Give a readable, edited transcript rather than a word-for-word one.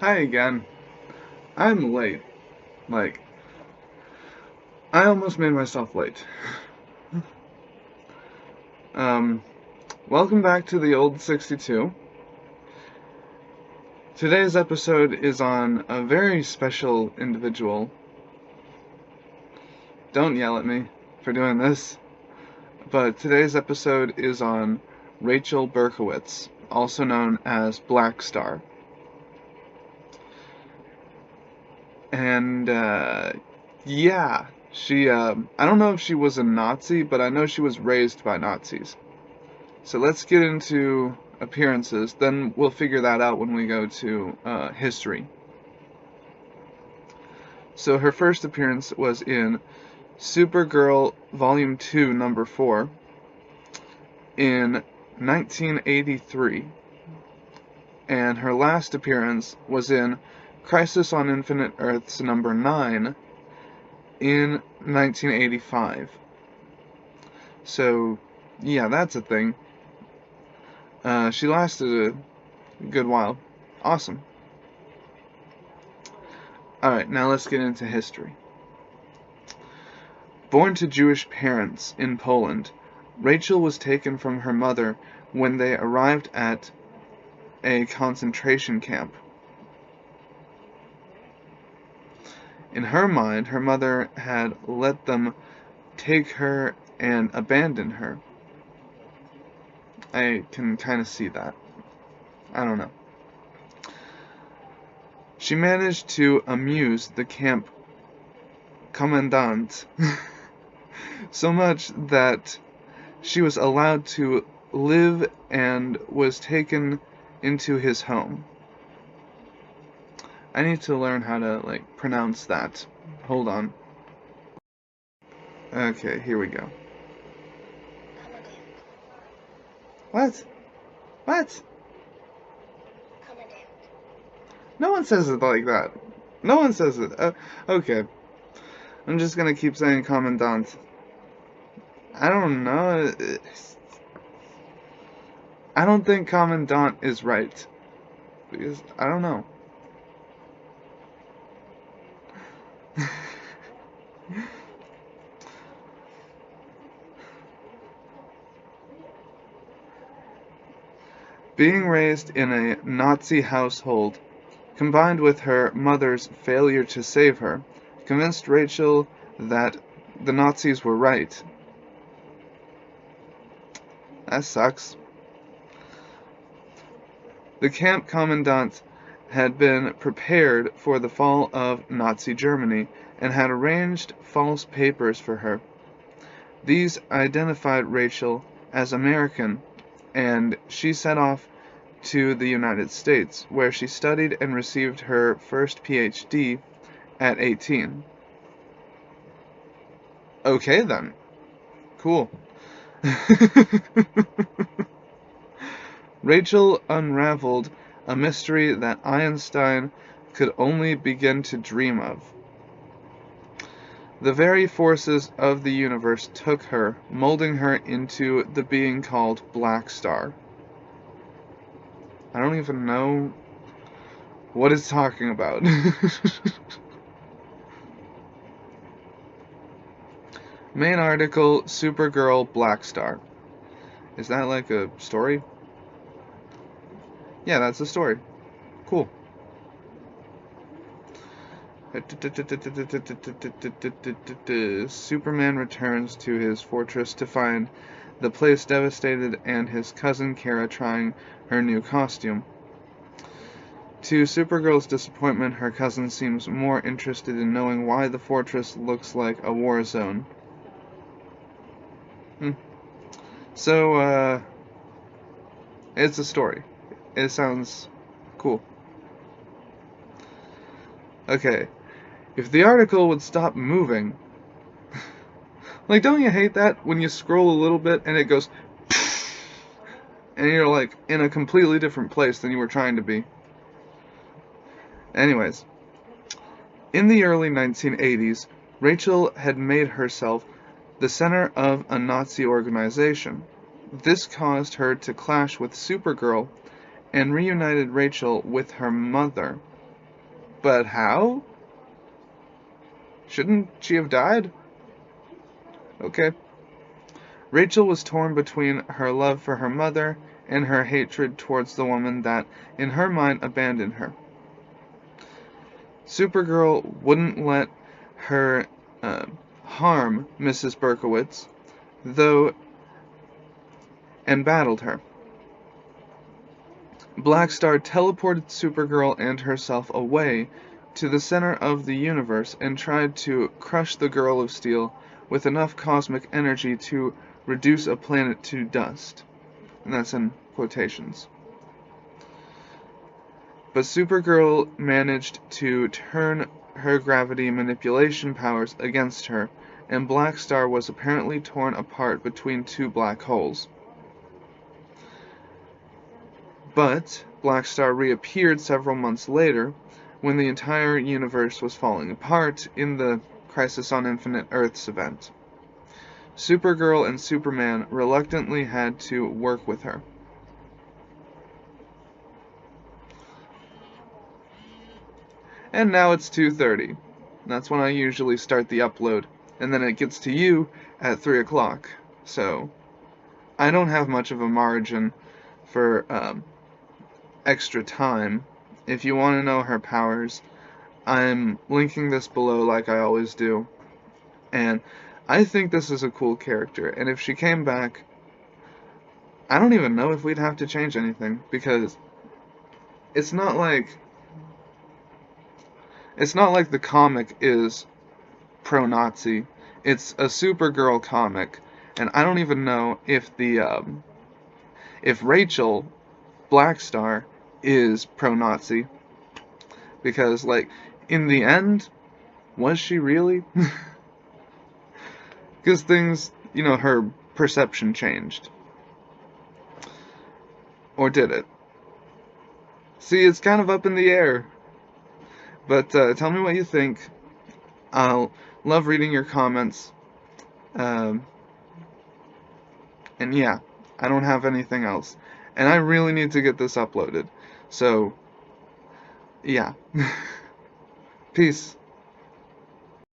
Hi again. I'm late. Like, I almost made myself late. Um, Welcome back to the old 62. Today's episode is on a very special individual. Don't yell at me for doing this. But today's episode is on Rachel Berkowitz, also known as Blackstarr. And, yeah, I don't know if she was a Nazi, but I know she was raised by Nazis. So let's get into appearances, then we'll figure that out when we go to history. So her first appearance was in Supergirl Volume 2, Number 4, in 1983. And her last appearance was in Crisis on Infinite Earths Number 9 in 1985. So, yeah, that's a thing. She lasted a good while. Awesome. Alright, now let's get into history. Born to Jewish parents in Poland, Rachel was taken from her mother when they arrived at a concentration camp. In her mind, her mother had let them take her and abandon her. I can kind of see that. I don't know. She managed to amuse the camp commandant so much that she was allowed to live and was taken into his home. I need to learn how to, pronounce that. Hold on. Okay, here we go. What? What? No one says it like that. No one says it. Okay. I'm just gonna keep saying commandant. I don't know. I don't think commandant is right. Because, I don't know. Being raised in a Nazi household, combined with her mother's failure to save her, convinced Rachel that the Nazis were right. That sucks. The camp commandant had been prepared for the fall of Nazi Germany and had arranged false papers for her. These identified Rachel as American, and she set off to the United States, where she studied and received her first PhD at 18. Okay then. Cool. Rachel unraveled a mystery that Einstein could only begin to dream of. The very forces of the universe took her, molding her into the being called Blackstarr. I don't even know what it's talking about. Main article, Supergirl Blackstarr. Is that like a story? Yeah, that's a story. Cool. Superman returns to his fortress to find the place devastated and his cousin Kara trying her new costume. To Supergirl's disappointment, her cousin seems more interested in knowing why the fortress looks like a war zone. So, it's a story. It sounds cool. Okay, if the article would stop moving... Like, don't you hate that when you scroll a little bit and it goes... and you're, like, in a completely different place than you were trying to be? Anyways, in the early 1980s, Rachel had made herself the center of a Nazi organization. This caused her to clash with Supergirl and reunited Rachel with her mother. But how? Shouldn't she have died? Okay. Rachel was torn between her love for her mother and her hatred towards the woman that, in her mind, abandoned her. Supergirl wouldn't let her harm Mrs. Berkowitz, though, and battled her. Blackstarr teleported Supergirl and herself away to the center of the universe and tried to crush the Girl of Steel with enough cosmic energy to reduce a planet to dust. And that's in quotations. But Supergirl managed to turn her gravity manipulation powers against her, and Blackstarr was apparently torn apart between two black holes. But Blackstarr reappeared several months later, when the entire universe was falling apart in the Crisis on Infinite Earths event. Supergirl and Superman reluctantly had to work with her. And now it's 2:30. That's when I usually start the upload, and then it gets to you at 3 o'clock. So, I don't have much of a margin for extra time. If you want to know her powers, I'm linking this below like I always do. And I think this is a cool character, and if she came back, I don't even know if we'd have to change anything, because it's not like the comic is pro-Nazi. It's a Supergirl comic, and I don't even know if if Rachel Blackstarr is pro-Nazi, because, like, in the end, was she really? Because things, her perception changed. Or did it? See, it's kind of up in the air. But tell me what you think. I'll love reading your comments. And yeah, I don't have anything else. And I really need to get this uploaded. So, yeah. Peace.